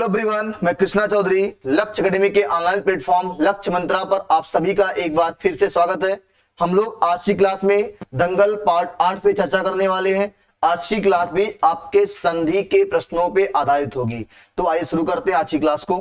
Everyone, मैं कृष्णा चौधरी लक्ष्य academy के ऑनलाइन प्लेटफॉर्म लक्ष्य मंत्रा पर आप सभी का एक बार फिर से स्वागत है। हम लोग आज की क्लास में दंगल पार्ट 8 पे चर्चा करने वाले हैं। आज की क्लास भी आपके संधि के प्रश्नों पे आधारित होगी। तो आइए शुरू करते हैं आज की क्लास को।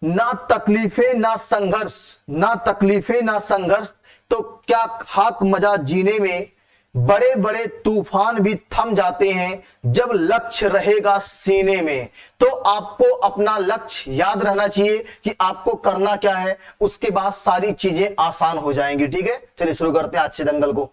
ना तकलीफें ना संघर्ष, ना तकलीफें ना संघर्ष, तो क्या खाक मजा जीने में। बड़े बड़े तूफान भी थम जाते हैं जब लक्ष्य रहेगा सीने में। तो आपको अपना लक्ष्य याद रहना चाहिए कि आपको करना क्या है, उसके बाद सारी चीजें आसान हो जाएंगी। ठीक है, चलिए शुरू करते हैं आज से दंगल को।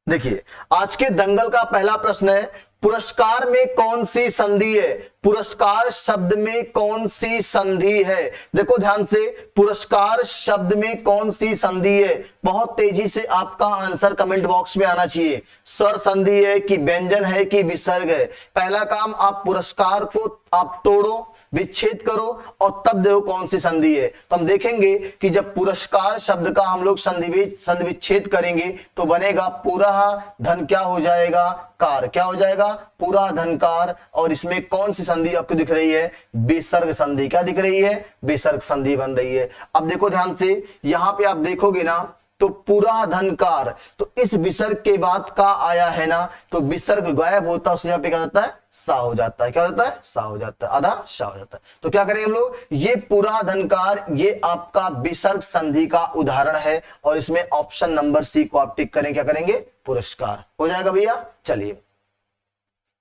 देखिए, आज के दंगल का पहला प्रश्न है, पुरस्कार में कौन सी संधि है। पुरस्कार शब्द में कौन सी संधि है। देखो ध्यान से, पुरस्कार शब्द में कौन सी संधि है। बहुत तेजी से आपका आंसर कमेंट बॉक्स में आना चाहिए। स्वर संधि है कि व्यंजन है कि विसर्ग है। पहला काम, आप पुरस्कार को आप तोड़ो, विच्छेद करो और तब देखो कौन सी संधि है। तो हम देखेंगे कि जब पुरस्कार शब्द का हम लोग संधि विच्छेद करेंगे तो बनेगा पूरा धन क्या हो जाएगा, कार। क्या हो जाएगा, पूरा धनकार। और इसमें कौन सी संधि आपको दिख रही है, विसर्ग संधि। क्या दिख रही है, विसर्ग संधि बन रही है। अब देखो ध्यान से, यहां पे आप देखोगे ना तो पूरा धनकार, तो इस विसर्ग के बाद का आया है ना, तो विसर्ग गायब होता है, यहाँ पे क्या होता है, सा हो जाता है। क्या होता है, सा हो जाता है, आधा सा हो जाता है। तो क्या करेंगे हम लोग, ये पूरा धनकार ये आपका विसर्ग संधि का उदाहरण है और इसमें ऑप्शन नंबर सी को आप टिक करें। क्या करेंगे, पुरस्कार हो जाएगा भैया। चलिए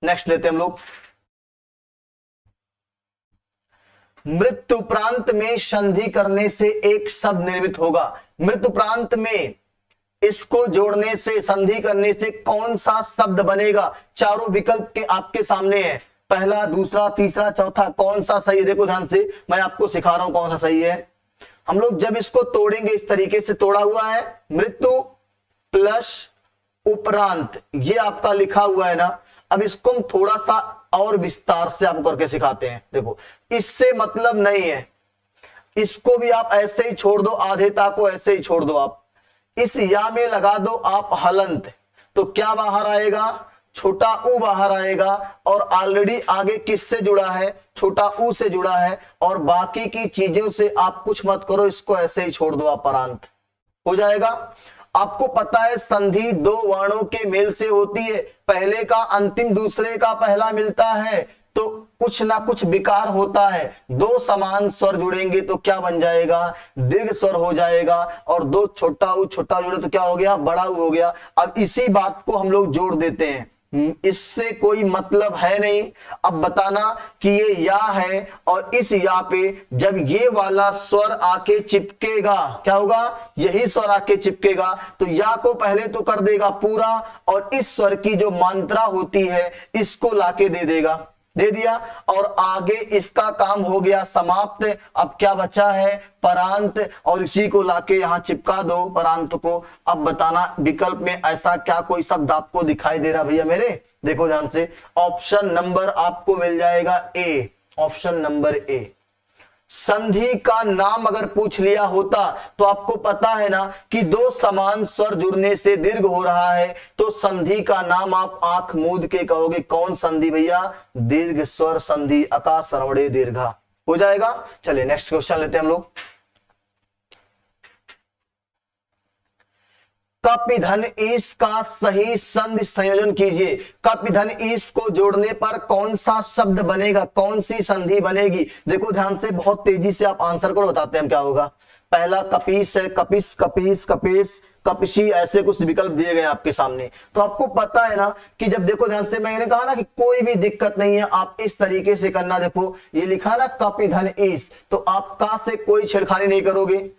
नेक्स्ट लेते हैं हम लोग। मृत्यु प्रांत में संधि करने से एक शब्द निर्मित होगा। मृत्यु प्रांत में इसको जोड़ने से, संधि करने से कौन सा शब्द बनेगा। चारों विकल्प के आपके सामने है, पहला, दूसरा, तीसरा, चौथा, कौन सा सही है। देखो ध्यान से, मैं आपको सिखा रहा हूं कौन सा सही है। हम लोग जब इसको तोड़ेंगे, इस तरीके से तोड़ा हुआ है, मृत्यु प्लस उपरांत, ये आपका लिखा हुआ है ना। अब इसको हम थोड़ा सा और विस्तार से आपको करके सिखाते हैं। देखो, इससे मतलब नहीं है, इसको भी आप ऐसे ही छोड़ दो, आधेता को ऐसे ही छोड़ दो। आप इस या में लगा दो आप हलंत, तो क्या बाहर आएगा, छोटा ऊ बाहर आएगा। और ऑलरेडी आगे किससे जुड़ा है, छोटा ऊ से जुड़ा है। और बाकी की चीजों से आप कुछ मत करो, इसको ऐसे ही छोड़ दो आप, परांत हो जाएगा। आपको पता है संधि दो वर्णों के मेल से होती है, पहले का अंतिम दूसरे का पहला मिलता है तो कुछ ना कुछ विकार होता है। दो समान स्वर जुड़ेंगे तो क्या बन जाएगा, दीर्घ स्वर हो जाएगा। और दो छोटा ऊ छोटा जुड़े तो क्या हो गया, बड़ा ऊ हो गया। अब इसी बात को हम लोग जोड़ देते हैं, इससे कोई मतलब है नहीं। अब बताना कि ये या है और इस या पे जब ये वाला स्वर आके चिपकेगा, क्या होगा, यही स्वर आके चिपकेगा तो या को पहले तो कर देगा पूरा और इस स्वर की जो मात्रा होती है इसको लाके दे देगा, दे दिया और आगे इसका काम हो गया समाप्त। अब क्या बचा है, परांत, और इसी को लाके यहां चिपका दो परांत को। अब बताना विकल्प में ऐसा क्या कोई शब्द आपको दिखाई दे रहा भैया मेरे। देखो ध्यान से, ऑप्शन नंबर आपको मिल जाएगा ए, ऑप्शन नंबर ए। संधि का नाम अगर पूछ लिया होता तो आपको पता है ना कि दो समान स्वर जुड़ने से दीर्घ हो रहा है, तो संधि का नाम आप आंख मूंद के कहोगे कौन संधि भैया, दीर्घ स्वर संधि, अका सर्वणे दीर्घा हो जाएगा। चलिए नेक्स्ट क्वेश्चन लेते हैं हम लोग। कप धन ईस का सही संधि संयोजन कीजिए। कप धन ईस को जोड़ने पर कौन सा शब्द बनेगा, कौन सी संधि बनेगी। देखो ध्यान से, बहुत तेजी से आप आंसर को बताते हैं क्या होगा। पहला कपीस है, कपिस, कपीस, कपेश, कपशी, ऐसे कुछ विकल्प दिए गए आपके सामने। तो आपको पता है ना कि जब, देखो ध्यान से, मैंने कहा ना कि कोई भी दिक्कत नहीं है, आप इस तरीके से करना। देखो ये लिखा ना कप धन ईस, तो आप का से कोई छेड़खानी नहीं करोगे।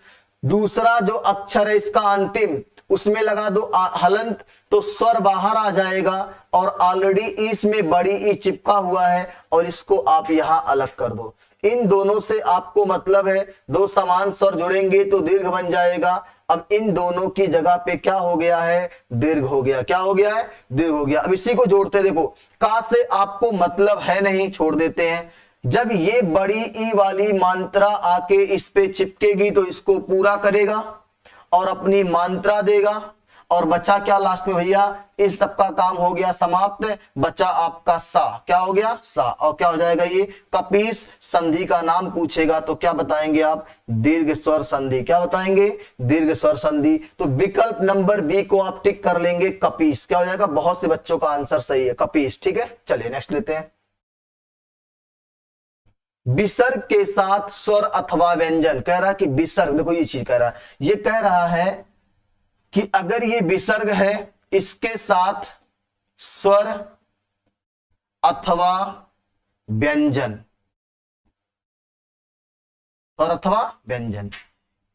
दूसरा जो अक्षर है इसका अंतिम, उसमें लगा दो हलंत, तो स्वर बाहर आ जाएगा और ऑलरेडी इसमें बड़ी ई चिपका हुआ है और इसको आप यहां अलग कर दो। इन दोनों से आपको मतलब है दो समान स्वर जुड़ेंगे तो दीर्घ बन जाएगा। अब इन दोनों की जगह पे क्या हो गया है, दीर्घ हो गया। क्या हो गया है, दीर्घ हो गया। अब इसी को जोड़ते, देखो का से आपको मतलब है नहीं, छोड़ देते हैं। जब ये बड़ी ई वाली मात्रा आके इस पे चिपकेगी तो इसको पूरा करेगा और अपनी मात्रा देगा। और बचा क्या लास्ट में भैया, इस सब का काम हो गया समाप्त, बचा आपका सा, क्या हो गया सा, और क्या हो जाएगा ये कपीस। संधि का नाम पूछेगा तो क्या बताएंगे आप, दीर्घ स्वर संधि, क्या बताएंगे, दीर्घ स्वर संधि। तो विकल्प नंबर बी को आप टिक कर लेंगे, कपीस, क्या हो जाएगा, बहुत से बच्चों का आंसर सही है कपीस, ठीक है। चलिए नेक्स्ट लेते हैं। विसर्ग के साथ स्वर अथवा व्यंजन, कह रहा है कि विसर्ग, देखो ये चीज कह रहा है, ये कह रहा है कि अगर ये विसर्ग है इसके साथ स्वर अथवा व्यंजन, स्वर अथवा व्यंजन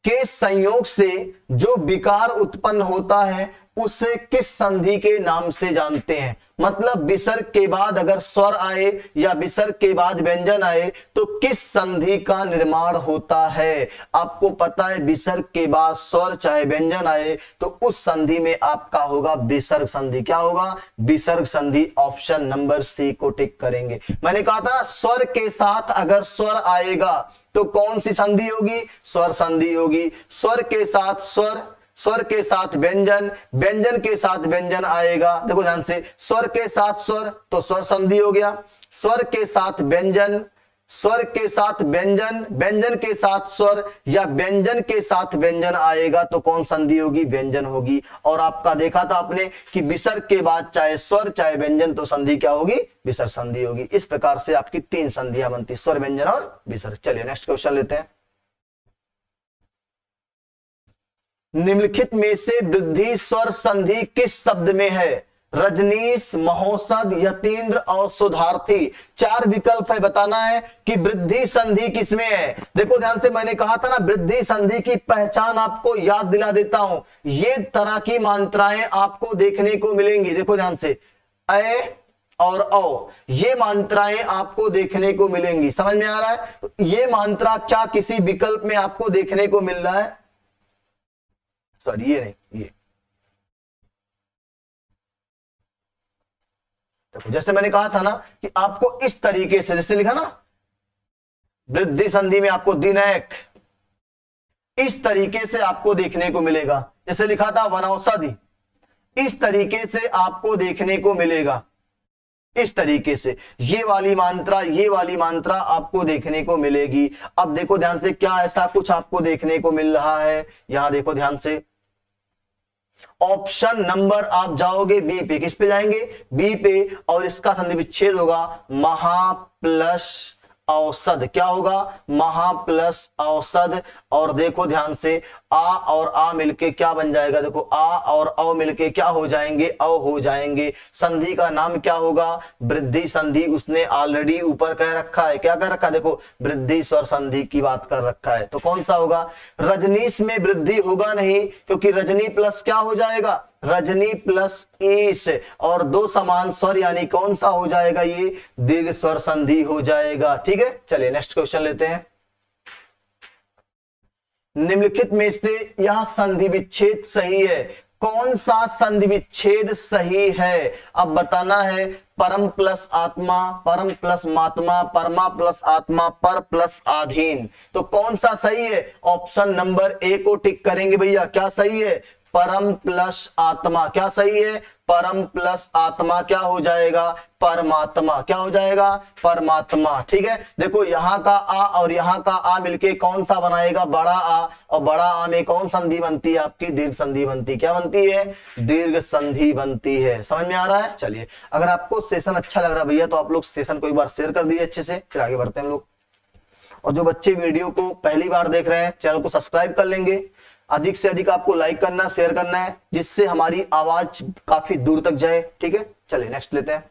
के संयोग से जो विकार उत्पन्न होता है उसे किस संधि के नाम से जानते हैं। मतलब विसर्ग के बाद अगर स्वर आए या विसर्ग के बाद व्यंजन आए तो किस संधि का निर्माण होता है। आपको पता है विसर्ग के बाद स्वर चाहे व्यंजन आए तो उस संधि में आपका होगा विसर्ग संधि, क्या होगा, विसर्ग संधि। ऑप्शन नंबर सी को टिक करेंगे। मैंने कहा था ना स्वर के साथ अगर स्वर आएगा तो कौन सी संधि होगी, स्वर संधि होगी। स्वर के साथ स्वर, स्वर के साथ व्यंजन, व्यंजन के साथ व्यंजन आएगा, देखो ध्यान से, स्वर के साथ स्वर तो स्वर संधि हो गया, स्वर के साथ व्यंजन, स्वर के साथ व्यंजन, व्यंजन के साथ स्वर या व्यंजन के साथ व्यंजन आएगा तो कौन संधि होगी, व्यंजन होगी। और आपका देखा था आपने कि विसर्ग के बाद चाहे स्वर चाहे व्यंजन तो संधि क्या होगी, विसर्ग संधि होगी। इस प्रकार से आपकी 3 संधियां बनती, स्वर व्यंजन और विसर्ग। चलिए नेक्स्ट क्वेश्चन लेते हैं। निम्नलिखित में से वृद्धि स्वर संधि किस शब्द में है, रजनीश, महोषध, यतीन्द्र और सुधार्थी। 4 विकल्प है, बताना है कि वृद्धि संधि किसमें है। देखो ध्यान से, मैंने कहा था ना वृद्धि संधि की पहचान आपको याद दिला देता हूं। ये तरह की मात्राएं आपको देखने को मिलेंगी, देखो ध्यान से, अ और औ, ये मात्राएं आपको देखने को मिलेंगी। समझ में आ रहा है, ये मात्रा क्या किसी विकल्प में आपको देखने को मिल रहा है, सॉरी ये नहीं, ये देखो जैसे मैंने कहा था ना कि आपको इस तरीके से, जैसे लिखा ना वृद्धि संधि में आपको दिनैक, इस तरीके से आपको देखने को मिलेगा। जैसे लिखा था वनौषधि, इस तरीके से आपको देखने को मिलेगा, इस तरीके से ये वाली मात्रा आपको देखने को मिलेगी। अब देखो ध्यान से, क्या ऐसा कुछ आपको देखने को मिल रहा है, यहां देखो ध्यान से, ऑप्शन नंबर आप जाओगे बी पे, किस पे जाएंगे, बी पे, और इसका संधि विच्छेद होगा महा प्लस औषध, क्या होगा, महा प्लस औषध। और देखो ध्यान से, आ और आ मिलके क्या बन जाएगा, देखो आ और औ मिलके क्या हो जाएंगे, औ हो जाएंगे। संधि का नाम क्या होगा, वृद्धि संधि। उसने ऑलरेडी ऊपर कह रखा है, क्या कह रखा है, देखो वृद्धि स्वर संधि की बात कर रखा है। तो कौन सा होगा, रजनीश में वृद्धि होगा नहीं, क्योंकि रजनी प्लस क्या हो जाएगा, रजनी प्लस ईश, और 2 समान स्वर यानी कौन सा हो जाएगा, ये दीर्घ स्वर संधि हो जाएगा। ठीक है, चलिए नेक्स्ट क्वेश्चन लेते हैं। निम्नलिखित में से यह संधि विच्छेद सही है, कौन सा संधि विच्छेद सही है। अब बताना है, परम प्लस आत्मा, परम प्लस मात्मा, परमा प्लस आत्मा, पर प्लस आधीन। तो कौन सा सही है, ऑप्शन नंबर ए को टिक करेंगे भैया। क्या सही है, परम प्लस आत्मा, क्या सही है, परम प्लस आत्मा क्या हो जाएगा, परमात्मा, क्या हो जाएगा, परमात्मा। ठीक है, देखो यहाँ का आ और यहाँ का आ मिलके कौन सा बनाएगा, बड़ा आ, और बड़ा आ में कौन संधि बनती है आपकी, दीर्घ संधि बनती है। क्या बनती है, दीर्घ संधि बनती है। समझ में आ रहा है। चलिए, अगर आपको सेशन अच्छा लग रहा है भैया तो आप लोग सेशन को एक बार शेयर कर दीजिए अच्छे से, फिर आगे बढ़ते हैं हम लोग। और जो बच्चे वीडियो को पहली बार देख रहे हैं चैनल को सब्सक्राइब कर लेंगे। अधिक से अधिक आपको लाइक करना, शेयर करना है, जिससे हमारी आवाज काफी दूर तक जाए। ठीक है, चलिए नेक्स्ट लेते हैं।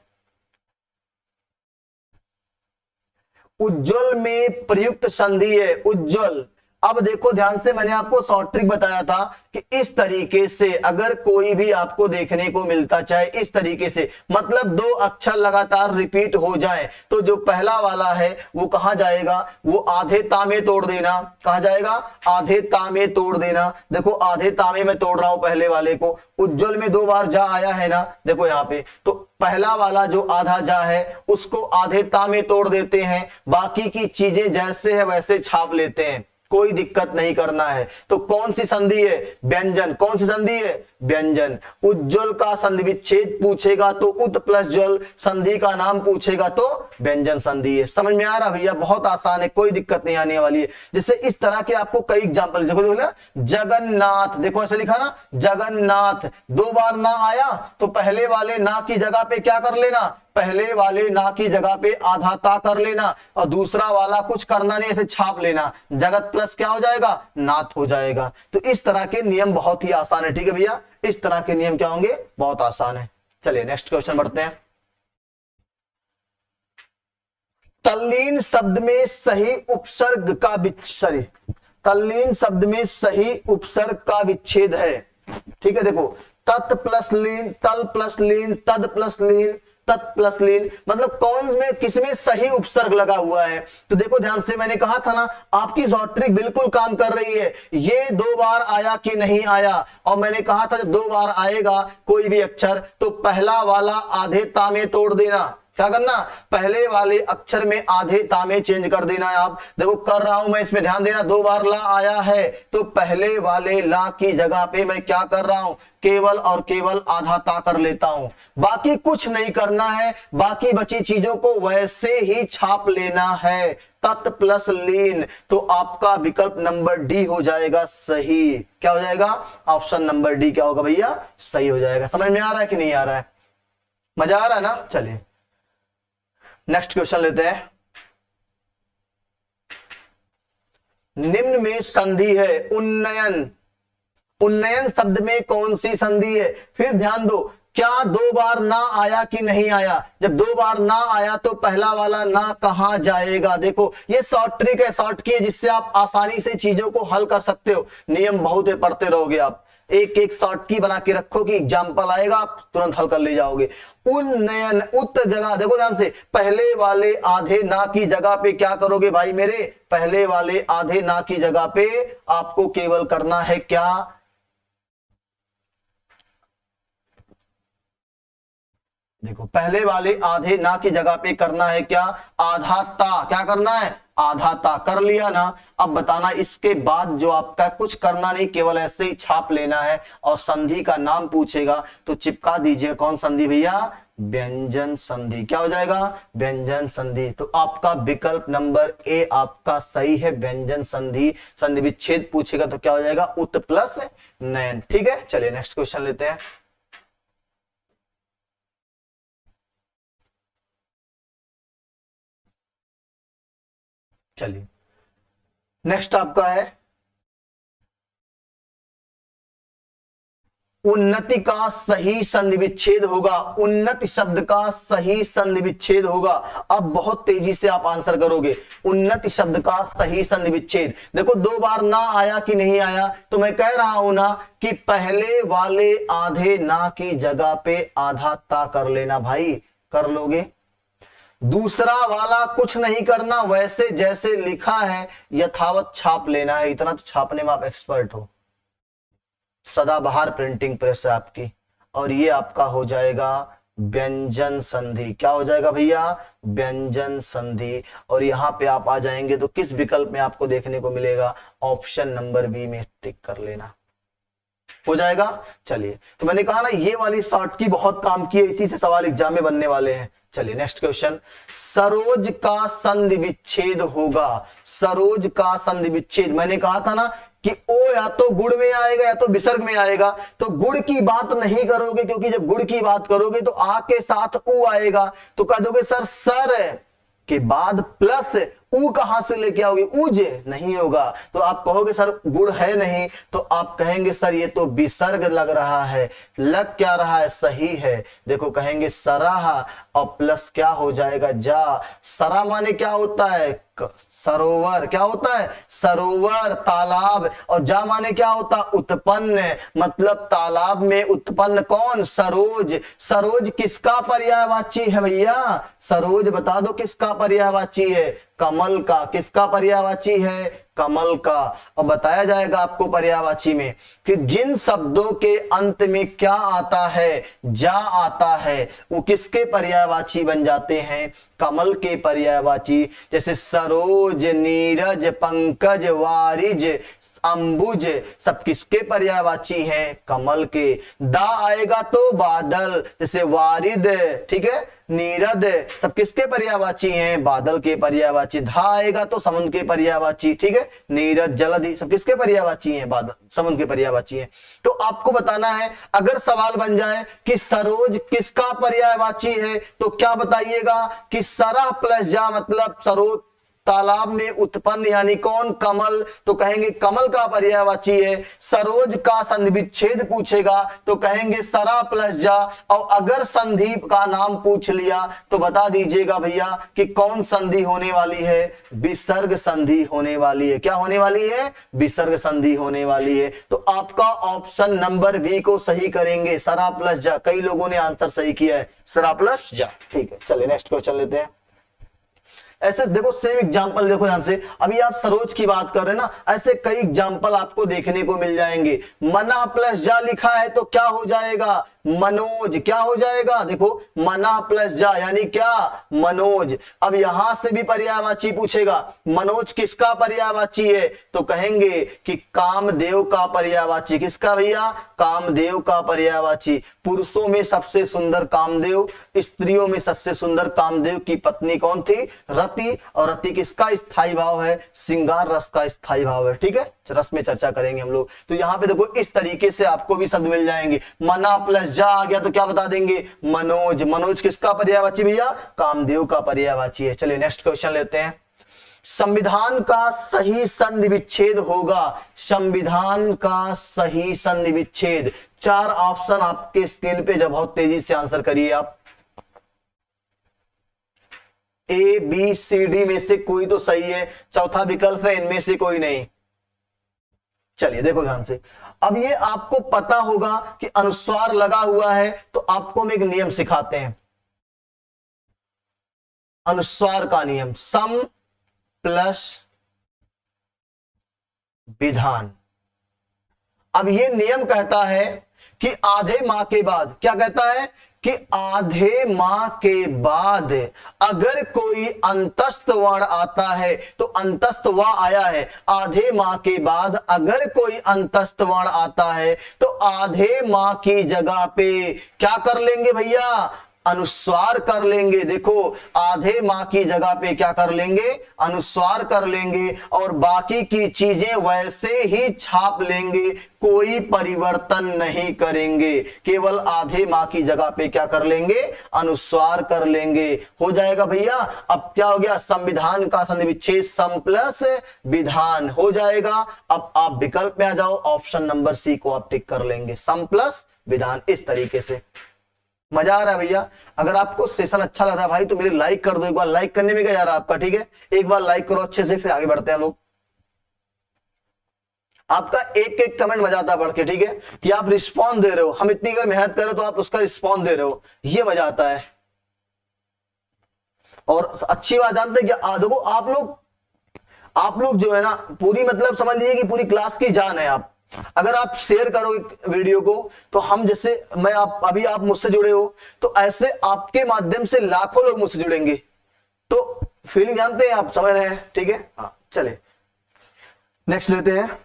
उज्ज्वल में प्रयुक्त संधि है, उज्ज्वल। अब देखो ध्यान से, मैंने आपको शॉर्ट ट्रिक बताया था कि इस तरीके से अगर कोई भी आपको देखने को मिलता, चाहे इस तरीके से, मतलब 2 अक्षर लगातार रिपीट हो जाए, तो जो पहला वाला है वो कहां जाएगा, वो आधे तामे तोड़ देना। कहां जाएगा, आधे तामे तोड़ देना। देखो आधे तामे में तोड़ रहा हूं पहले वाले को। उज्ज्वल में 2 बार जा आया है ना, देखो यहाँ पे, तो पहला वाला जो आधा जा है उसको आधे तामे तोड़ देते हैं, बाकी की चीजें जैसे है वैसे छाप लेते हैं। कोई दिक्कत नहीं करना है। तो कौन सी संधि है? व्यंजन। कौन सी संधि है? व्यंजन। उज्ज्वल का संधि विच्छेद पूछेगा तो उत प्लस ज्वल, संधि का नाम पूछेगा तो व्यंजन संधि है। समझ में आ रहा भैया? बहुत आसान है, कोई दिक्कत नहीं आने वाली है। जैसे इस तरह के आपको कई एग्जांपल देखो, देखो ना, जगन्नाथ, देखो ऐसे लिखा ना, जगन्नाथ, दो बार ना आया तो पहले वाले ना की जगह पे क्या कर लेना? पहले वाले ना की जगह पे आधा ता कर लेना, और दूसरा वाला कुछ करना नहीं, ऐसे छाप लेना, जगत प्लस क्या हो जाएगा? नाथ हो जाएगा। तो इस तरह के नियम बहुत ही आसान है। ठीक है भैया, इस तरह के नियम क्या होंगे? बहुत आसान है। चलिए नेक्स्ट क्वेश्चन बढ़ते हैं। तल्लीन शब्द में सही उपसर्ग का सॉरी तल्लीन शब्द में सही उपसर्ग का विच्छेद है। ठीक है, देखो, तत् प्लस लीन, तल प्लस लीन, तद प्लस लीन, तत् प्लस लीन, मतलब कौन में किसमें सही उपसर्ग लगा हुआ है? तो देखो ध्यान से, मैंने कहा था ना, आपकी शॉर्ट ट्रिक बिल्कुल काम कर रही है। ये दो बार आया कि नहीं आया, और मैंने कहा था जब दो बार आएगा कोई भी अक्षर तो पहला वाला आधे ता में तोड़ देना। क्या करना? पहले वाले अक्षर में आधे तामे चेंज कर देना है। आप देखो कर रहा हूं मैं, इसमें ध्यान देना, दो बार ला आया है तो पहले वाले ला की जगह पे मैं क्या कर रहा हूं? केवल और केवल आधा ता कर लेता हूं, बाकी कुछ नहीं करना है, बाकी बची चीजों को वैसे ही छाप लेना है। तत् प्लस लीन, तो आपका विकल्प नंबर डी हो जाएगा सही। क्या हो जाएगा? ऑप्शन नंबर डी क्या होगा भैया? सही हो जाएगा। समझ में आ रहा है कि नहीं आ रहा है? मजा आ रहा है ना? चलिए नेक्स्ट क्वेश्चन लेते हैं। निम्न में संधि है उन्नयन। उन्नयन शब्द में कौन सी संधि है? फिर ध्यान दो, क्या दो बार ना आया कि नहीं आया? जब दो बार ना आया तो पहला वाला ना कहां जाएगा? देखो ये शॉर्ट ट्रिक है, शॉर्ट की है, जिससे आप आसानी से चीजों को हल कर सकते हो। नियम बहुत है, पढ़ते रहोगे आप, एक एक शॉर्ट की बना के रखो कि एग्जाम्पल आएगा आप तुरंत हल कर ले जाओगे। उन्नयन, उत जगह, देखो ध्यान से, पहले वाले आधे ना की जगह पे क्या करोगे भाई मेरे? पहले वाले आधे ना की जगह पे आपको केवल करना है क्या? देखो पहले वाले आधे ना की जगह पे करना है क्या? आधा ता। क्या करना है? आधा ता। कर लिया ना? अब बताना इसके बाद जो आपका कुछ करना नहीं, केवल ऐसे ही छाप लेना है, और संधि का नाम पूछेगा तो चिपका दीजिए। कौन संधि भैया? व्यंजन संधि। क्या हो जाएगा? व्यंजन संधि। तो आपका विकल्प नंबर ए आपका सही है, व्यंजन संधि। संधि विच्छेद पूछेगा तो क्या हो जाएगा? उत प्लस नयन। ठीक है, चलिए नेक्स्ट क्वेश्चन लेते हैं। चलिए नेक्स्ट आपका है उन्नति का सही संधि विच्छेद होगा। उन्नति शब्द का सही संधि विच्छेद होगा। अब बहुत तेजी से आप आंसर करोगे। उन्नति शब्द का सही संधि विच्छेद, देखो दो बार ना आया कि नहीं आया, तो मैं कह रहा हूं ना कि पहले वाले आधे ना की जगह पे आधा ता कर लेना भाई। कर लोगे? दूसरा वाला कुछ नहीं करना, वैसे जैसे लिखा है यथावत छाप लेना है। इतना तो छापने में आप एक्सपर्ट हो। सदाबहार प्रिंटिंग प्रेस है आपकी, और ये आपका हो जाएगा व्यंजन संधि। क्या हो जाएगा भैया? व्यंजन संधि। और यहां पे आप आ जाएंगे तो किस विकल्प में आपको देखने को मिलेगा? ऑप्शन नंबर बी में टिक कर लेना। हो जाएगा? चलिए, तो मैंने कहा ना ये वाली शॉर्ट की बहुत काम की है, इसी से सवाल एग्जाम में बनने वाले हैं। चलिए नेक्स्ट क्वेश्चन। सरोज का संधि विच्छेद होगा। सरोज का संधि विच्छेद, मैंने कहा था ना कि ओ या तो गुण में आएगा या तो विसर्ग में आएगा। तो गुण की बात नहीं करोगे, क्योंकि जब गुण की बात करोगे तो आ के साथ उ आएगा, तो कह दोगे सर सर के बाद प्लस उ कहां से लेके आओगे? उज नहीं होगा। तो आप कहोगे सर गुण है नहीं, तो आप कहेंगे सर ये तो विसर्ग लग रहा है। लग क्या रहा है? सही है। देखो कहेंगे सराहा, और प्लस क्या हो जाएगा? जा। सरा माने क्या होता है? सरोवर। क्या होता है? सरोवर, तालाब। और जा माने क्या होता? उत्पन्न, मतलब तालाब में उत्पन्न कौन? सरोज। सरोज किसका पर्यायवाची है भैया? सरोज बता दो किसका पर्यायवाची है? कमल का। किसका पर्यायवाची है? कमल का। और बताया जाएगा आपको पर्यायवाची में कि जिन शब्दों के अंत में क्या आता है, जा आता है, वो किसके पर्यायवाची बन जाते हैं, कमल के पर्यायवाची। जैसे सरोज, नीरज, पंकज, वारिज, अंबुज, सब किसके पर्यायवाची हैं, कमल के। दा आएगा तो बादल, जैसे वारिद, ठीक है, नीरद, सब किसके पर्यायवाची हैं, बादल के पर्यायवाची। धा आएगा तो समुद्र के पर्यायवाची, ठीक है, नीरज, जलधि, सब किसके पर्यायवाची हैं, बादल, समुद्र के पर्यायवाची हैं। तो आपको बताना है, अगर सवाल बन जाए कि सरोज किसका पर्यायवाची है, तो क्या बताइएगा कि सरह प्लस जा मतलब सरोज, तालाब में उत्पन्न यानी कौन, कमल, तो कहेंगे कमल का पर्यायवाची है। सरोज का संधि विच्छेद पूछेगा तो कहेंगे सरा प्लस जा। और अगर संधि का नाम पूछ लिया तो बता दीजिएगा भैया कि कौन संधि होने वाली है, विसर्ग संधि होने वाली है। क्या होने वाली है, विसर्ग संधि होने वाली है। तो आपका ऑप्शन नंबर बी को सही करेंगे, सरा प्लस जा। कई लोगों ने आंसर सही किया है, सरा प्लस जा। ठीक है, चलिए नेक्स्ट क्वेश्चन लेते हैं। ऐसे देखो सेम एग्जांपल देखो ध्यान से, अभी आप सरोज की बात कर रहे हैं ना, ऐसे कई एग्जांपल आपको देखने को मिल जाएंगे। मना प्लस जा लिखा है तो क्या हो जाएगा, मनोज। क्या हो जाएगा, देखो मना प्लस जा यानी क्या, मनोज। अब यहां से भी पर्यायवाची पूछेगा, मनोज किसका पर्यायवाची है, तो कहेंगे कि कामदेव का पर्यायवाची। किसका भैया, कामदेव का पर्यायवाची। पुरुषों में सबसे सुंदर कामदेव, स्त्रियों में सबसे सुंदर कामदेव की पत्नी कौन थी, रति। और रति किसका स्थायी भाव है, श्रृंगार रस का स्थायी भाव है। ठीक है, रस में चर्चा करेंगे हम लोग। तो यहां पे देखो इस तरीके से आपको भी शब्द मिल जाएंगे। मना प्लस जा आ गया तो क्या बता देंगे, मनोज। मनोज किसका पर्यायवाची भैया, कामदेव का पर्यायवाची है। चलिए नेक्स्ट क्वेश्चन लेते हैं। संविधान का सही संधि विच्छेद होगा, संविधान का सही संधि विच्छेद। 4 ऑप्शन आपके स्क्रीन पे, जब बहुत तेजी से आंसर करिए आप। ए बी सी डी में से कोई तो सही है, चौथा विकल्प है इनमें से कोई नहीं। चलिए देखो ध्यान से, अब ये आपको पता होगा कि अनुस्वार लगा हुआ है तो आपको हम एक नियम सिखाते हैं, अनुस्वार का नियम, सम प्लस विधान। अब ये नियम कहता है कि आधे माह के बाद, क्या कहता है कि आधे माह के बाद अगर कोई अंतस्थ वर्ण आता है, तो अंतस्थ व आया है, आधे माह के बाद अगर कोई अंतस्थ वर्ण आता है तो आधे माह की जगह पे क्या कर लेंगे भैया, अनुस्वार कर लेंगे। देखो आधे माह की जगह पे क्या कर लेंगे, अनुस्वार कर लेंगे और बाकी की चीजें वैसे ही छाप लेंगे, कोई परिवर्तन नहीं करेंगे, केवल आधे माह की जगह पे क्या कर लेंगे, अनुस्वार कर लेंगे। हो जाएगा भैया। अब क्या हो गया, संविधान का संधि विच्छेद सम प्लस विधान हो जाएगा। अब आप विकल्प में आ जाओ, ऑप्शन नंबर सी को आप टिक कर लेंगे, सम प्लस विधान। इस तरीके से मजा आ रहा है भैया। अगर आपको सेशन अच्छा लग रहा है भाई तो मेरे लाइक कर दो एक बार, लाइक करने में क्या जा रहा है आपका, ठीक है, एक बार लाइक करो अच्छे से, फिर आगे बढ़ते हैं लोग। आपका एक एक कमेंट मजा आता है पढ़ के, ठीक है, कि आप रिस्पॉन्स दे रहे हो, हम इतनी अगर मेहनत करें तो आप उसका रिस्पॉन्स दे रहे हो, ये मजा आता है। और अच्छी बात जानते हैं कि देखो आप लोग जो है ना पूरी, मतलब समझ लीजिए कि पूरी क्लास की जान है आप। अगर आप शेयर करोगे वीडियो को तो हम, जैसे मैं आप अभी आप मुझसे जुड़े हो तो ऐसे आपके माध्यम से लाखों लोग मुझसे जुड़ेंगे, तो फीलिंग जानते हैं आप, समझ रहे हैं, ठीक है। हाँ चले नेक्स्ट लेते हैं।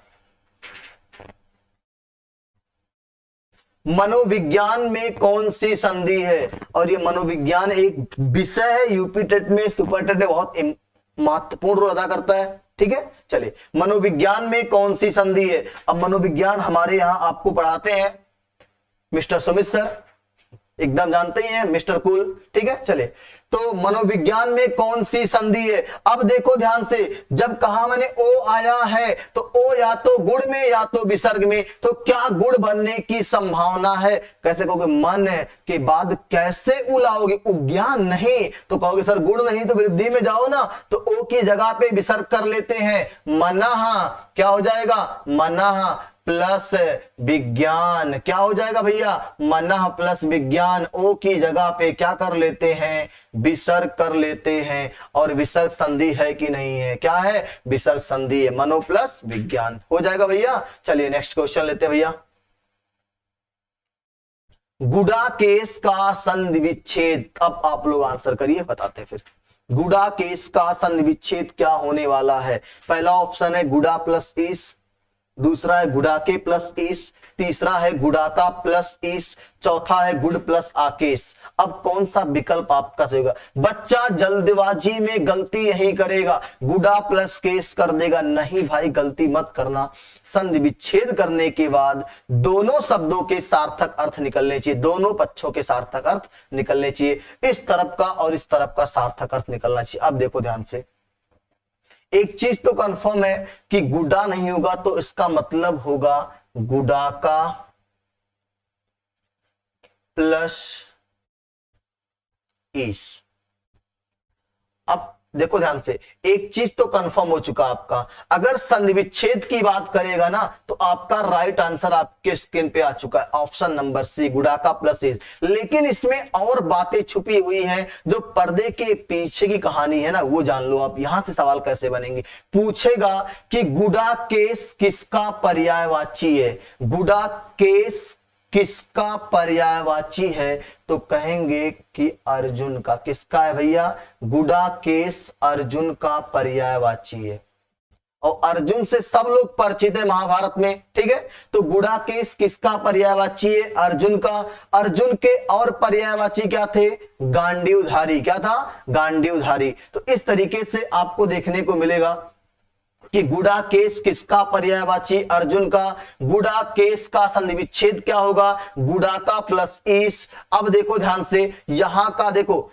मनोविज्ञान में कौन सी संधि है, और ये मनोविज्ञान एक विषय है, यूपी टेट में, सुपर टेट में बहुत महत्वपूर्ण रोल अदा करता है, ठीक है। चलिए मनोविज्ञान में कौन सी संधि है। अब मनोविज्ञान हमारे यहां आपको पढ़ाते हैं मिस्टर सुमित सर, एकदम जानते ही हैं, मिस्टर कूल, ठीक है। चले तो मनोविज्ञान में कौन सी संधि है। अब देखो ध्यान से, जब कहा मैंने ओ आया है तो ओ या तो गुण में या तो विसर्ग में, तो क्या गुण बनने की संभावना है। कैसे कहोगे, मन के बाद कैसे उलाओगे, उज्ञान नहीं, तो कहोगे सर गुण नहीं तो वृद्धि में जाओ ना, तो ओ की जगह पे विसर्ग कर लेते हैं, मनाहा, क्या हो जाएगा, मनाहा। प्लस विज्ञान। क्या हो जाएगा भैया, मनः प्लस विज्ञान। ओ की जगह पे क्या कर लेते हैं, विसर्ग कर लेते हैं। और विसर्ग संधि है कि नहीं है, क्या है, विसर्ग संधि है। मनो प्लस विज्ञान हो जाएगा भैया। चलिए नेक्स्ट क्वेश्चन लेते हैं भैया। गुडाकेश का संधि विच्छेद, अब आप लोग आंसर करिए, बताते फिर। गुडाकेश का संधि विच्छेद क्या होने वाला है। पहला ऑप्शन है गुडा प्लस ईस, दूसरा है गुडाके प्लस ईस, तीसरा है गुडाका प्लस ईस, चौथा है गुड प्लस आकेश। अब कौन सा विकल्प आपका सही होगा। बच्चा जल्दबाजी में गलती यही करेगा, गुडा प्लस केस कर देगा। नहीं भाई, गलती मत करना। संधि विच्छेद करने के बाद दोनों शब्दों के सार्थक अर्थ निकलने चाहिए, दोनों पक्षों के सार्थक अर्थ निकलने चाहिए। इस तरफ का और इस तरफ का सार्थक अर्थ निकलना चाहिए। अब देखो ध्यान से, एक चीज तो कंफर्म है कि गुडा नहीं होगा, तो इसका मतलब होगा गुडाका प्लस ईस। अब देखो ध्यान से, एक चीज तो कंफर्म हो चुका आपका, अगर संधि विच्छेद की बात करेगा ना तो आपका राइट आंसर आपके स्क्रीन पे आ चुका है, ऑप्शन नंबर सी, गुडाका प्लस ईस। लेकिन इसमें और बातें छुपी हुई हैं, जो पर्दे के पीछे की कहानी है ना, वो जान लो आप। यहां से सवाल कैसे बनेंगे, पूछेगा कि गुडा केस किसका पर्यायवाची है, गुडा केस किसका पर्यायवाची है, तो कहेंगे कि अर्जुन का। किसका है भैया, गुडा केस अर्जुन का पर्यायवाची है। और अर्जुन से सब लोग परिचित है महाभारत में, ठीक है। तो गुडा केस किसका पर्यायवाची है, अर्जुन का। अर्जुन के और पर्यायवाची क्या थे, गांडीवधारी। क्या था, गांडीवधारी। तो इस तरीके से आपको देखने को मिलेगा कि गुडा केस किसका पर्यायवाची, अर्जुन का। गुडा केस का संधि विच्छेद क्या होगा, गुडाका प्लस ईस। अब देखो ध्यान से, यहां का देखो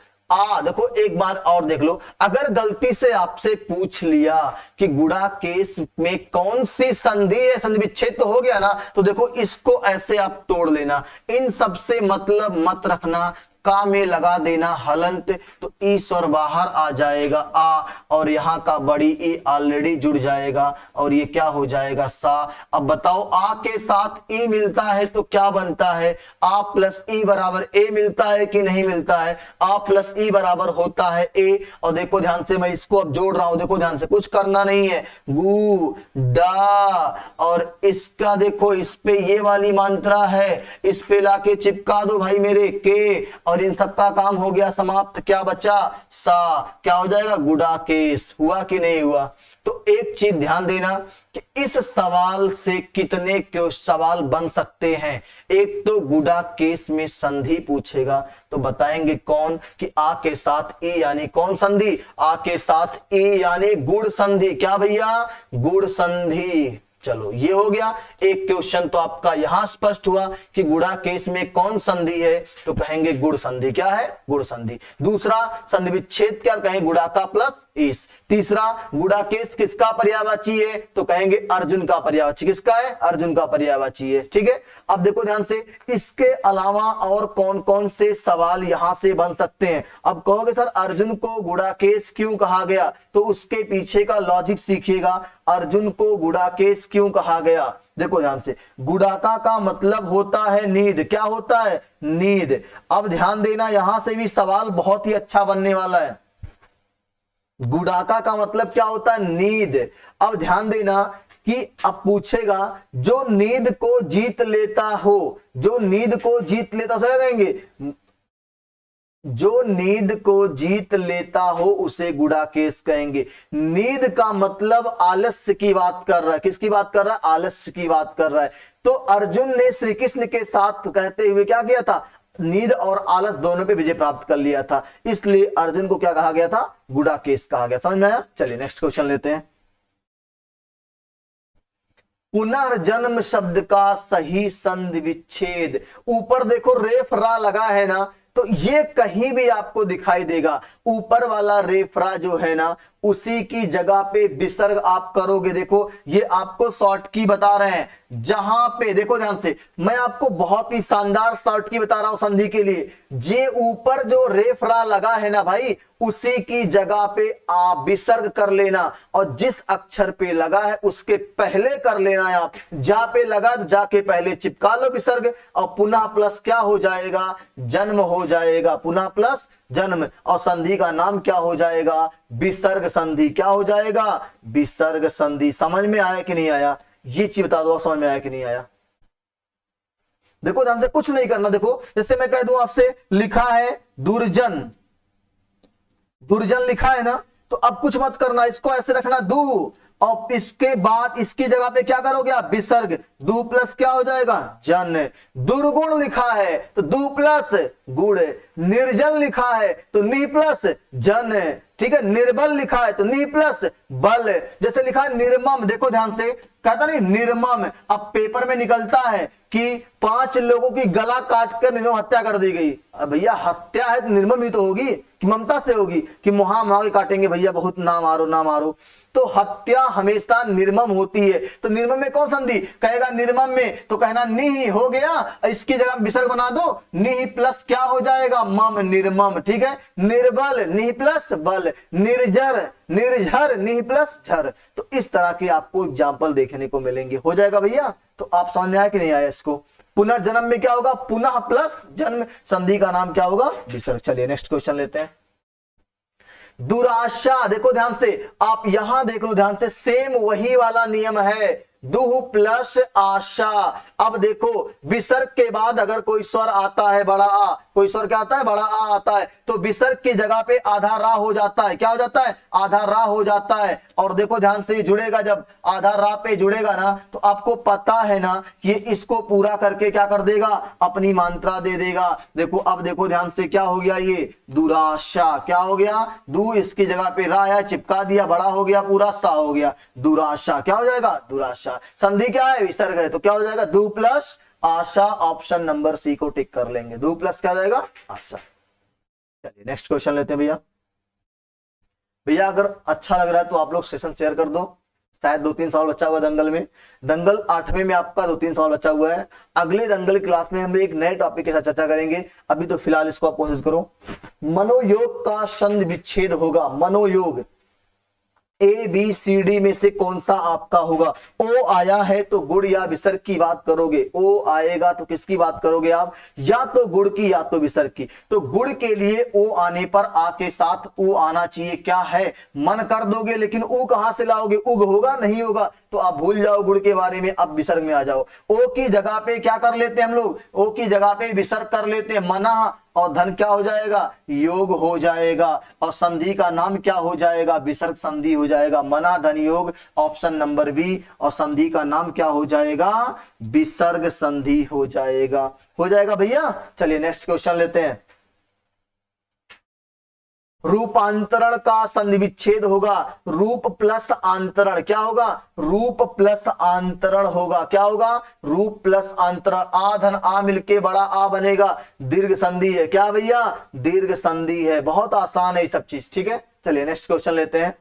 देखो एक बार और देख लो, अगर गलती से आपसे पूछ लिया कि गुडा केस में कौन सी संधि है, संधि विच्छेद तो हो गया ना, तो देखो इसको ऐसे आप तोड़ लेना, इन सब से मतलब मत रखना, का में लगा देना हलंत, तो ई स्वर बाहर आ जाएगा आ, और यहां का बड़ी ई ऑलरेडी जुड़ जाएगा और ये क्या हो जाएगा, सा। अब बताओ, आ के साथ ई मिलता है तो क्या बनता है, आ प्लस ई बराबर ए मिलता है कि नहीं मिलता है, आ प्लस ई बराबर होता है ए। और देखो ध्यान से, मैं इसको अब जोड़ रहा हूं, देखो ध्यान से, कुछ करना नहीं है, गु डा, और इसका देखो इस पे ये वाली मात्रा है, इस पे लाके चिपका दो भाई मेरे के, और इन सब का काम हो गया समाप्त। क्या बचा, सा। क्या हो जाएगा, गुडा केस। हुआ कि नहीं हुआ। तो एक चीज ध्यान देना कि इस सवाल से कितने क्यों सवाल बन सकते हैं। एक तो गुडा केस में संधि पूछेगा, तो बताएंगे कौन, कि आ के साथ ई यानी कौन संधि, आ के साथ ई यानी गुड़ संधि। क्या भैया, गुड़ संधि। चलो ये हो गया एक क्वेश्चन, तो आपका यहां स्पष्ट हुआ कि गुड़ा केस में कौन संधि है, तो कहेंगे गुड़ संधि। क्या है, गुड़ संधि। दूसरा, संधि विच्छेद क्या कहेंगे, गुडाका प्लस ईस। तीसरा, गुड़ा केस किसका पर्यायवाची है, तो कहेंगे अर्जुन का पर्यायवाची। किसका है, अर्जुन का पर्यायवाची है, ठीक है। अब देखो ध्यान से, इसके अलावा और कौन कौन से सवाल यहां से बन सकते हैं। अब कहोगे सर अर्जुन को गुड़ा केस क्यों कहा गया, तो उसके पीछे का लॉजिक सीखिएगा। अर्जुन को गुड़ा केस क्यों कहा गया, देखो ध्यान से, गुडाका का मतलब होता है नींद। क्या होता है, नींद। अब ध्यान देना, यहां से भी सवाल बहुत ही अच्छा बनने वाला है। गुडाका का मतलब क्या होता है, नींद। अब ध्यान देना कि अब पूछेगा जो नींद को जीत लेता हो, जो नींद को जीत लेता हो, कहेंगे जो नींद को जीत लेता हो उसे गुड़ा केस कहेंगे। नींद का मतलब आलस्य की बात कर रहा है। किसकी बात कर रहा है, आलस्य की बात कर रहा है। तो अर्जुन ने श्री कृष्ण के साथ कहते हुए क्या किया था, नींद और आलस दोनों पे विजय प्राप्त कर लिया था, इसलिए अर्जुन को क्या कहा गया था, गुड़ा केस कहा गया। समझ में आया। चलिए नेक्स्ट क्वेश्चन लेते हैं। पुनर्जन्म शब्द का सही संधि विच्छेद, ऊपर देखो रेफ रा लगा है ना, तो ये कहीं भी आपको दिखाई देगा। ऊपर वाला रेफरा जो है ना, उसी की जगह पे विसर्ग आप करोगे। देखो ये आपको शॉर्ट की बता रहे हैं, जहां पे, देखो ध्यान से, मैं आपको बहुत ही शानदार शॉर्ट की बता रहा हूं संधि के लिए। जे ऊपर जो रेफ रा लगा है ना भाई, उसी की जगह पे आप विसर्ग कर लेना, और जिस अक्षर पे लगा है उसके पहले कर लेना है आप। जा पे लगा तो जा के पहले चिपका लो विसर्ग, और पुनः प्लस क्या हो जाएगा, जन्म हो जाएगा, पुनः प्लस जन्म, और संधि का नाम क्या हो जाएगा, विसर्ग संधि। क्या हो जाएगा, विसर्ग संधि। समझ में आया कि नहीं आया, ये चीज बता दो, समझ में आया कि नहीं आया। देखो ध्यान से, कुछ नहीं करना। देखो जैसे मैं कह दूं आपसे, लिखा है दुर्जन, दुर्जन लिखा है ना, तो अब कुछ मत करना, इसको ऐसे रखना दू, और इसके बाद इसकी जगह पे क्या करोगे आप, विसर्ग। दू प्लस क्या हो जाएगा, जन। दुर्गुण लिखा है तो दू प्लस गुण। निर्जन लिखा है तो नी प्लस जन, ठीक है। निर्बल लिखा है तो नी प्लस बल। जैसे लिखा है निर्मम, देखो ध्यान से, कहता नहीं निर्मम। अब पेपर में निकलता है कि 5 लोगों की गला काट कर निर्मम हत्या कर दी गई। अब भैया हत्या है तो निर्मम ही तो होगी, कि ममता से होगी, कि मुहा मुहा के काटेंगे भैया, बहुत ना मारो ना मारो। तो हत्या हमेशा निर्मम होती है। तो निर्मम में कौन संधि कहेगा, निर्मम में तो कहना नि हो गया, इसकी जगह विसर्ग बना दो, नि प्लस क्या हो जाएगा, मम, निर्मम, ठीक है। निर्बल नि प्लस बल, निर्जर निर्झर नि प्लस झर। तो इस तरह के आपको एग्जाम्पल देखने को मिलेंगे। हो जाएगा भैया, तो आप समझ में आया कि नहीं आया इसको। पुनर्जन्म में क्या होगा, पुनः प्लस जन्म, संधि का नाम क्या होगा, विसर्ग। चलिए नेक्स्ट क्वेश्चन लेते हैं। दुराशा, देखो ध्यान से, आप यहां देख लो ध्यान से, सेम वही वाला नियम है, दुह प्लस आशा। अब देखो विसर्ग के बाद अगर कोई स्वर आता है बड़ा आ, कोई स्वर क्या आता है, बड़ा आ आता है, तो विसर्ग की जगह पे आधा रा हो जाता है। क्या हो जाता है, आधा रा हो जाता है। और देखो ध्यान से, जुड़ेगा, जब आधा रा पे जुड़ेगा ना, तो आपको पता है ना, ये इसको पूरा करके क्या कर देगा, अपनी मात्रा दे देगा। देखो अब देखो ध्यान से, क्या हो गया, ये दुराशा। क्या हो गया, दू इसकी जगह पे रा है, चिपका दिया, बड़ा हो गया, पूरा सा हो गया, दुराशा। क्या हो जाएगा, दुराशा। संधि क्या है, विसर्ग है, तो क्या हो जाएगा, दू प्लस आशा। ऑप्शन नंबर सी को टिक कर लेंगे, दू प्लस क्या हो जाएगा, आशा। चलिए नेक्स्ट क्वेश्चन लेते हैं भैया। भैया अगर अच्छा लग रहा है तो आप लोग सेशन शेयर कर दो। शायद 2-3 सवाल बचा हुआ है दंगल में, दंगल 8वें में आपका 2-3 सवाल बचा हुआ है। अगले दंगल क्लास में हम एक नए टॉपिक के साथ चर्चा करेंगे। अभी तो फिलहाल इसको आप कोशिश करो। मनोयोग का संधि विच्छेद होगा, मनोयोग ए बी सी डी में से कौन सा आपका होगा। ओ आया है तो गुड़ या विसर्ग की बात करोगे, ओ आएगा तो किसकी बात करोगे आप, या तो गुड़ की या तो विसर्ग की। तो गुड़ के लिए ओ आने पर आ के साथ ऊ आना चाहिए, क्या है, मन कर दोगे, लेकिन ऊ कहां से लाओगे, उग होगा, नहीं होगा, तो आप भूल जाओ गुड़ के बारे में, अब विसर्ग में आ जाओ। ओ की जगह पे क्या कर लेते हैं हम लोग, ओ की जगह पे विसर्ग कर लेते हैं, मना, और धन क्या हो जाएगा, योग हो जाएगा, और संधि का नाम क्या हो जाएगा, विसर्ग संधि हो जाएगा, मना धन योग, ऑप्शन नंबर बी। और संधि का नाम क्या हो जाएगा, विसर्ग संधि हो जाएगा। हो जाएगा भैया। चलिए नेक्स्ट क्वेश्चन लेते हैं। रूपांतरण का संधि विच्छेद होगा, रूप प्लस आंतरण। क्या होगा, रूप प्लस आंतरण होगा। क्या होगा, रूप प्लस आंतरण। आ धन आ मिलके बड़ा आ बनेगा, दीर्घ संधि है। क्या भैया, दीर्घ संधि है। बहुत आसान है ये सब चीज, ठीक है। चलिए नेक्स्ट क्वेश्चन लेते हैं।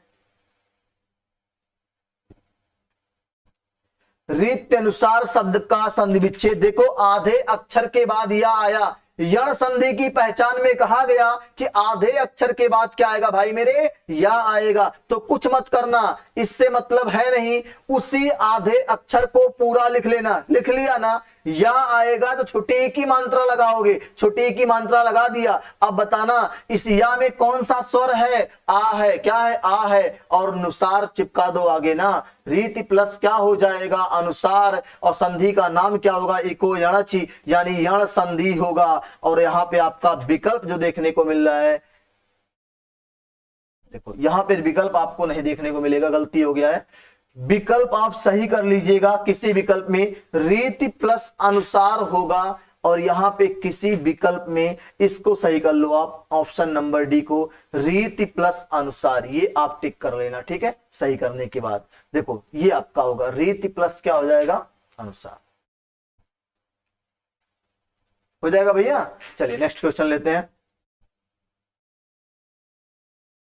रीति अनुसार शब्द का संधि विच्छेद, देखो आधे अक्षर के बाद या आया, यण संधि की पहचान में कहा गया कि आधे अक्षर के बाद क्या आएगा भाई मेरे, या आएगा। तो कुछ मत करना, इससे मतलब है नहीं, उसी आधे अक्षर को पूरा लिख लेना। लिख लिया ना, या आएगा तो छोटी की मात्रा लगाओगे, छोटी की मात्रा लगा दिया। अब बताना इस या में कौन सा स्वर है, आ है। क्या है, आ है, और अनुसार चिपका दो आगे ना, रीति प्लस क्या हो जाएगा, अनुसार, और संधि का नाम क्या होगा, इको यणचि, यानी यण संधि होगा। और यहां पे आपका विकल्प जो देखने को मिल रहा है, देखो यहां पे विकल्प आपको नहीं देखने को मिलेगा, गलती हो गया है, विकल्प आप सही कर लीजिएगा। किसी विकल्प में रीति प्लस अनुसार होगा, और यहां पे किसी विकल्प में इसको सही कर लो आप, ऑप्शन नंबर डी को, रीति प्लस अनुसार, ये आप टिक कर लेना, ठीक है। सही करने के बाद देखो ये आपका होगा, रीति प्लस क्या हो जाएगा, अनुसार। हो जाएगा भैया। चलिए नेक्स्ट क्वेश्चन लेते हैं।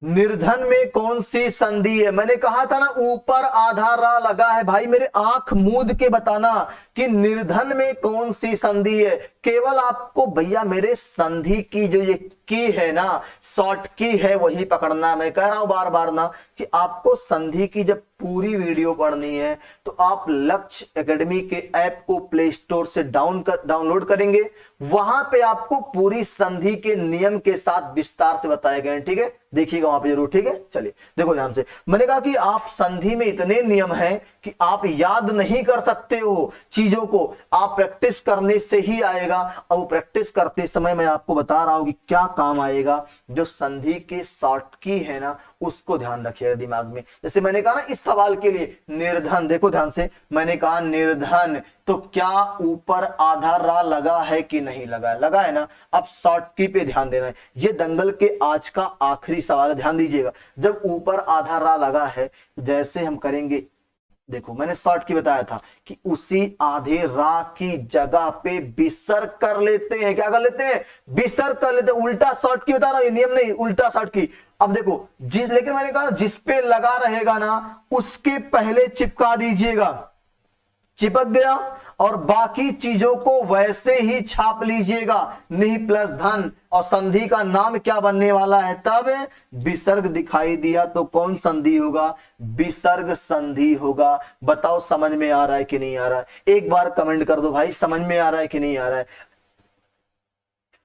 निर्धन में कौन सी संधि है? मैंने कहा था ना ऊपर आधा रा लगा है। भाई मेरे आंख मूंद के बताना कि निर्धन में कौन सी संधि है। केवल आपको भैया मेरे संधि की जो ये की है ना, शॉर्ट की है, वही पकड़ना। मैं कह रहा हूं बार बार ना कि आपको संधि की जब पूरी वीडियो पढ़नी है तो आप लक्ष्य एकेडमी के ऐप को प्ले स्टोर से डाउनलोड करेंगे। वहां पे आपको पूरी संधि के नियम के साथ विस्तार से बताए गए हैं। ठीक है, देखिएगा वहां पे जरूर। ठीक है, चलिए देखो ध्यान से। मैंने कहा कि आप संधि में इतने नियम हैं कि आप याद नहीं कर सकते हो चीजों को, आप प्रैक्टिस करने से ही आएगा। और वो प्रैक्टिस करते समय मैं आपको बता रहा हूं कि क्या काम आएगा। जो संधि के शॉर्ट की है ना, उसको ध्यान रखिएगा दिमाग में। जैसे मैंने कहा ना इस सवाल के लिए निर्धन, देखो ध्यान से, मैंने कहा निर्धन, तो क्या ऊपर आधा रा लगा है कि नहीं लगा है? लगा है ना। अब शॉर्ट की पे ध्यान देना है। ये दंगल के आज का आखिरी सवाल है, ध्यान दीजिएगा। जब ऊपर आधा रा लगा है, जैसे हम करेंगे, देखो मैंने शॉर्ट की बताया था कि उसी आधे रा की जगह पे विसर्ग कर लेते हैं। क्या कर लेते हैं? विसर्ग कर लेते हैं। उल्टा शॉर्ट की बता रहा हूं, ये नियम नहीं, उल्टा शॉर्ट की। अब देखो लेकिन मैंने कहा जिस पे लगा रहेगा ना उसके पहले चिपका दीजिएगा। चिपक गया और बाकी चीजों को वैसे ही छाप लीजिएगा। नहीं प्लस धन, और संधि का नाम क्या बनने वाला है? तब विसर्ग दिखाई दिया तो कौन संधि होगा? विसर्ग संधि होगा। बताओ समझ में आ रहा है कि नहीं आ रहा है? एक बार कमेंट कर दो भाई, समझ में आ रहा है कि नहीं आ रहा है।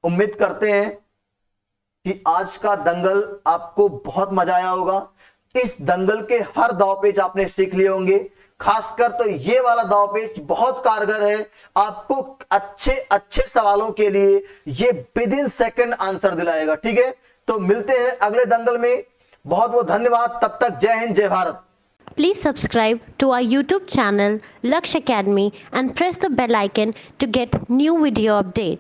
उम्मीद करते हैं कि आज का दंगल आपको बहुत मजा आया होगा। इस दंगल के हर दाव पेच आपने सीख लिए होंगे। खासकर तो ये वाला दाव पेच बहुत कारगर है आपको अच्छे अच्छे सवालों के लिए। ये विद इन सेकंड आंसर दिलाएगा। ठीक है, तो मिलते हैं अगले दंगल में। बहुत बहुत धन्यवाद। तब तक जय हिंद, जय Bharat. Please subscribe to our YouTube channel Laksh Academy and press the bell icon to get new video updates.